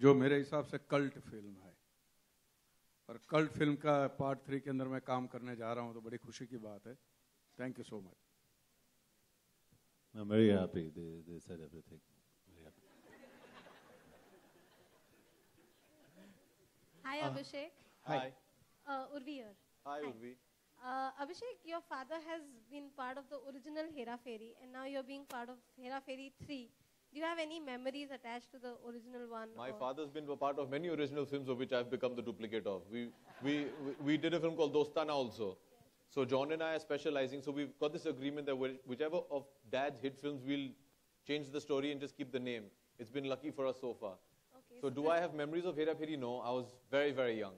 जो मेरे हिसाब से कल्ट फिल्म है, और कल्ट फिल्म का पार्ट 3 के अंदर मैं काम करने जा रहा हूं, तो बड़ी खुशी की बात है. Thank you so much. I'm very happy. They said everything. Very happy. Hi, Abhishek. Hi. Urvi here. Hi, Urvi. Abhishek, your father has been part of the original Hera Fairy, and now you're being part of Hera Fairy 3. Do you have any memories attached to the original one? My father's been a part of many original films of which I've become the duplicate of. We did a film called Dostana also. So John and I are specializing. So we've got this agreement that whichever of Dad's hit films, we'll change the story and just keep the name. It's been lucky for us so far. Okay, So do I have memories of Hera Pheri? No, I was very, very young.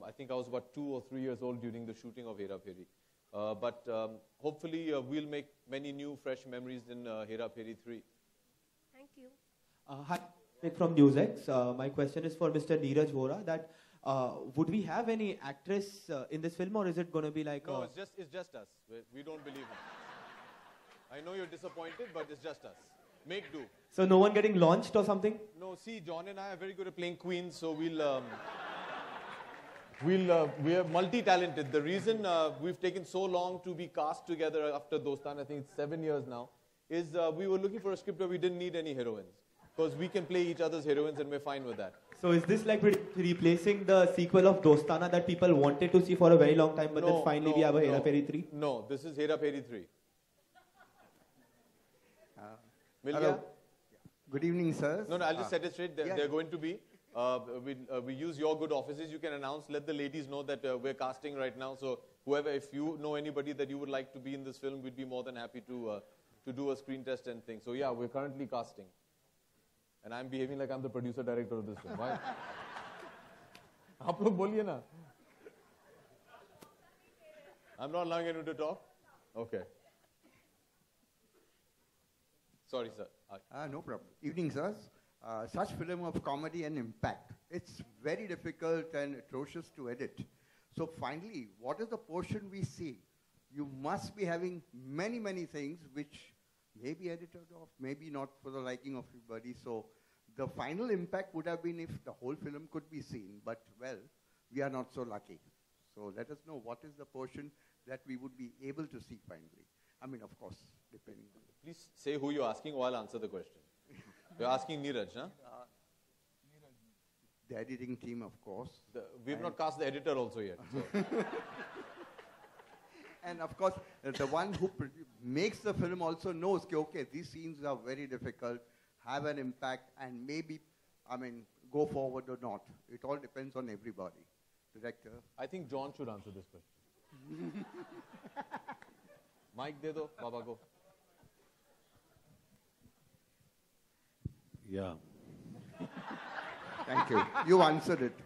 I think I was about 2 or 3 years old during the shooting of Hera Pheri. But hopefully we'll make many new, fresh memories in Hera Pheri 3. Thank you. Hi, Nick from NewsX. My question is for Mr. Neeraj Vora. That would we have any actress in this film, or is it going to be like? No, it's just us. We don't believe it. I know you're disappointed, but it's just us. Make do. So no one getting launched or something? No, see, John and I are very good at playing queens, so we are multi-talented. The reason we've taken so long to be cast together after Dostan, I think it's 7 years now, is we were looking for a script where we didn't need any heroines. Because we can play each other's heroines and we're fine with that. So is this like replacing the sequel of Dostana that people wanted to see for a very long time, but then finally we have a Hera Pheri 3? No, this is Hera Pheri 3. Hello. Good evening, sir. No, I'll just set it straight. They're going to be. We use your good offices. You can announce, let the ladies know that we're casting right now. So whoever, if you know anybody that you would like to be in this film, we'd be more than happy to do a screen test and things. So yeah, we're currently casting. And I'm behaving like I'm the producer director of this film. Why? आप लोग बोलिए ना. I'm not allowing anyone to talk? Okay. Sorry, sir. No problem. Evening, sirs. Such film of comedy and impact, it's very difficult and atrocious to edit. So finally, what is the portion we see? You must be having many, many things which may be edited off, maybe not for the liking of everybody. So the final impact would have been if the whole film could be seen. But, well, we are not so lucky. So let us know what is the portion that we would be able to see finally. I mean, of course, depending on it. Please say who you're asking or I'll answer the question. You're asking Neeraj, huh? The editing team, of course. We've not cast the editor also yet. So. And of course, the one who makes the film also knows, okay, these scenes are very difficult, have an impact, and maybe, I mean, go forward or not. It all depends on everybody. Director? I think John should answer this question. Mic de do, Baba go. Yeah. Thank you. You answered it.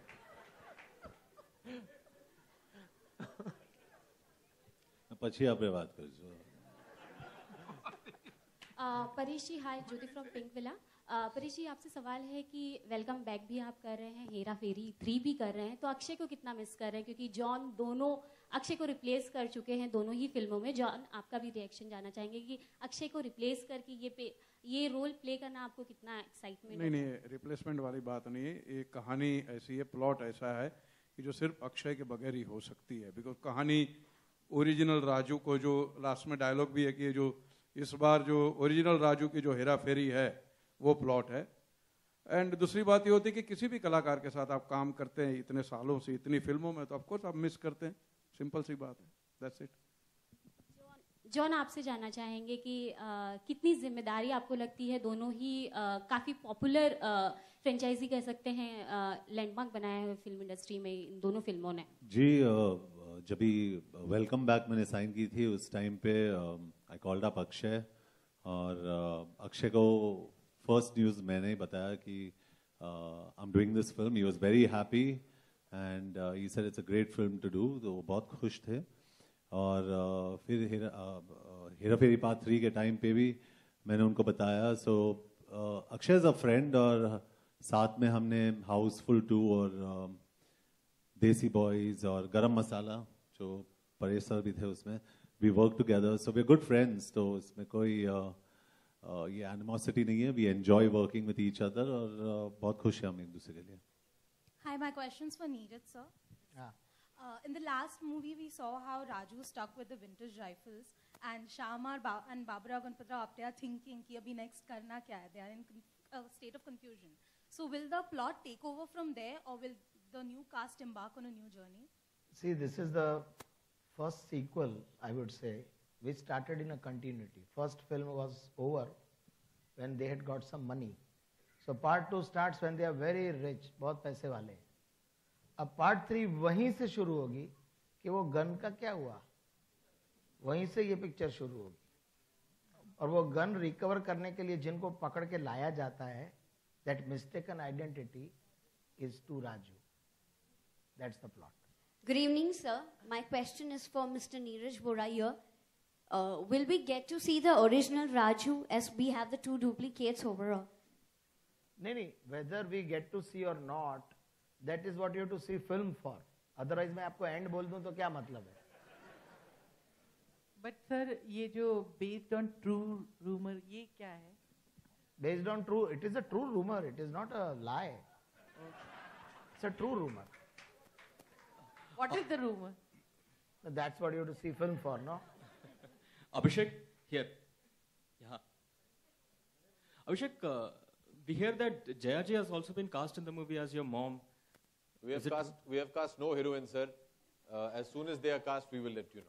પછી આપણે વાત કરીશું. परेश जी, हाय, ज्योति from pink villa. Paresh जी, आपसे सवाल है कि welcome back भी आप कर रहे हैं, हेरा फेरी 3 भी कर रहे हैं, तो अक्षय को कितना मिस कर रहे हैं? क्योंकि जॉन दोनों अक्षय को रिप्लेस कर चुके हैं दोनों ही फिल्मों में. जॉन, आपका भी रिएक्शन जानना चाहेंगे कि अक्षय को रिप्लेस करके ये रोल प्ले करना आपको कितना एक्साइटमेंट? नहीं, रिप्लेसमेंट वाली बात नहीं है. ये कहानी ऐसी है, प्लॉट ऐसा है कि जो सिर्फ अक्षय के बगैर ही हो सकती है. बिकॉज कहानी ओरिजिनल राजू को, जो लास्ट में डायलॉग भी है कि जो इस बार जो ओरिजिनल राजू की जो हेरा फेरी है वो प्लॉट है. एंड दूसरी बात ये होती है कि किसी भी कलाकार के साथ आप काम करते हैं इतने सालों से, इतनी फिल्मों में, तो ऑफकोर्स आप मिस करते हैं. सिंपल सी बात है. That's it. जॉन, आपसे जानना चाहेंगे कि कितनी जिम्मेदारी आपको लगती है? दोनों ही काफ़ी पॉपुलर फ्रेंचाइजी कह सकते हैं, लैंडमार्क बनाया है फिल्म इंडस्ट्री में इन दोनों फिल्मों ने. जी, जब भी वेलकम बैक मैंने साइन की थी उस टाइम पे आई कॉल्ड अप अक्षय, और अक्षय को फर्स्ट न्यूज़ मैंने ही बताया कि I am doing this film. He was very happy and he said it's a great film to do. तो वो बहुत खुश थे. और फिर हेरा फेरी पार्ट 3 के टाइम पे भी मैंने उनको बताया. सो अक्षय इज अ फ्रेंड, और साथ में हमने हाउसफुल 2 और देसी बॉयज और गरम मसाला, जो परेश सर भी थे उसमें, we work together. So we are good friends. तो इसमें कोई ये एनिमोसिटी नहीं है. We enjoy working with each other और बहुत खुश हैं हम एक दूसरे के लिए. Hi, my question's for Neeraj, sir. In the last movie, we saw how Raju stuck with the vintage rifles, and Shyamar and Babra Ganpatra up there thinking कि अभी next करना क्या है? They are in a state of confusion. So will the plot take over from there, or will the new cast embark on a new journey? See, this is the first sequel, I would say, which started in a continuity. First film was over when they had got some money. So part 2 starts when they are very rich, बहुत पैसे वाले. अब part 3 वहीं से शुरू होगी कि वो गन का क्या हुआ, वहीं से ये पिक्चर शुरू होगी. और वो गन रिकवर करने के लिए जिनको पकड़ के लाया जाता है, that mistaken identity is to Raju. That's the plot. Good evening, sir. My question is for Mr. Neeraj Vora here. Will we get to see the original Raju as we have the two duplicates overall? नहीं, whether we get to see or not, that is what you have to see film for. Otherwise मैं आपको end बोल दूं तो क्या मतलब है? But sir, ये जो based on true rumor ये क्या है? Based on true, it is a true rumor. It is not a lie. It's a true rumor. What is the rumor? That's what you have to see film for, no? Abhishek, here. Yeah. Abhishek, we hear that Jaya Ji has also been cast in the movie as your mom. We have cast no heroine, sir. As soon as they are cast, we will let you know.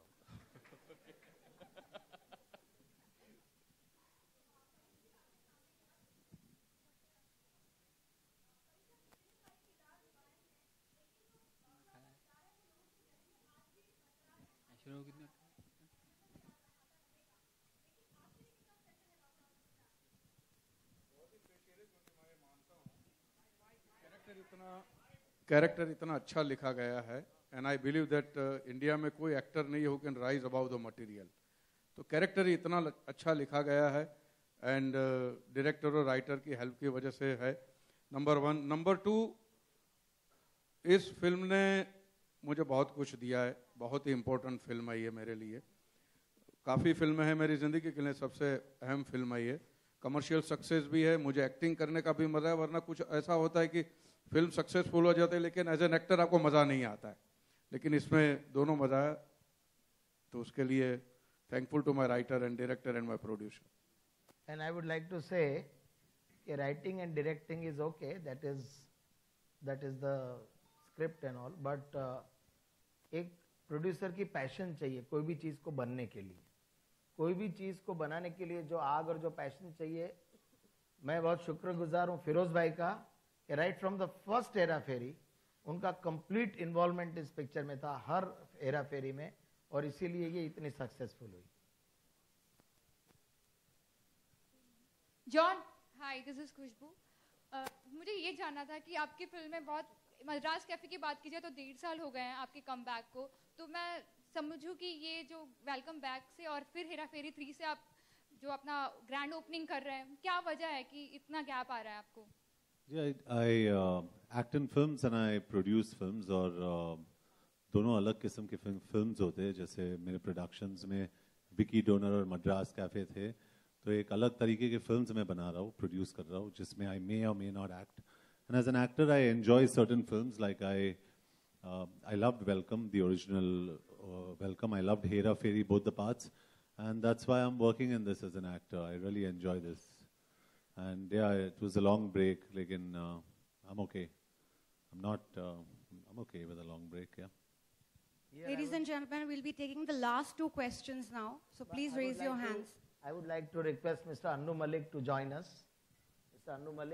Character इतना अच्छा लिखा गया है, and I believe that India में कोई actor नहीं who can rise about the material. तो character ही इतना अच्छा लिखा गया है, एंड डायरेक्टर और राइटर की हेल्प की वजह से है. नंबर 1. नंबर 2, इस फिल्म ने मुझे बहुत कुछ दिया है. बहुत ही इम्पोर्टेंट फिल्म है ये मेरे लिए. काफ़ी फिल्में हैं मेरी ज़िंदगी के लिए, सबसे अहम फिल्म है ये. कमर्शियल सक्सेस भी है, मुझे एक्टिंग करने का भी मज़ा है. वरना कुछ ऐसा होता है कि फिल्म सक्सेसफुल हो जाती है लेकिन एज एन एक्टर आपको मज़ा नहीं आता है. लेकिन इसमें दोनों मज़ा है, तो उसके लिए thankful to my writer and director and my producer. And I would like to say, writing and directing is okay. That is the script and all. But एक प्रोड्यूसर की पैशन चाहिए कोई भी चीज़ को बनने के लिए. कोई भी चीज़ को बनाने के लिए जो आग और जो पैशन चाहिए. मैं बहुत शुक्रगुजार हूँ फिरोज भाई का, right from the first Hera Pheri उनका कंप्लीट इन्वॉल्वमेंट इस पिक्चर में था, हर हेरा फेरी में, और इसीलिए ये इतनी सक्सेसफुल हुई. जॉन, हाय, दिस इज खुशबू. मुझे ये जानना था कि आपकी फिल्म में बहुत, मद्रास कैफे की बात कीजिए तो 1.5 साल हो गए हैं आपके कम बैक को. तो मैं समझूं कि ये जो वेलकम बैक से और फिर हेरा फेरी 3 से आप जो अपना ग्रैंड ओपनिंग कर रहे हैं, क्या वजह है कि इतना गैप आ रहा है आपको? I act in films and I produce films, और दोनों अलग किस्म के फिल्म्स होते हैं. जैसे मेरे प्रोडक्शंस में विकी डोनर और मद्रास कैफे थे, तो एक अलग तरीके के फिल्म्स मैं बना रहा हूँ, प्रोड्यूस कर रहा हूँ, जिसमें आई मे और may not act. And as an actor, I enjoy certain films. Like I loved Welcome, the original Welcome. I loved Hera Fairy, both the parts, and that's why I'm working in this as an actor. I really enjoy this, and yeah, it was a long break. Like I'm okay. I'm okay with a long break. Yeah. Ladies and gentlemen, we'll be taking the last 2 questions now. So please raise your hands. I would like to request Mr. Annu Malik to join us. Mr. Annu Malik.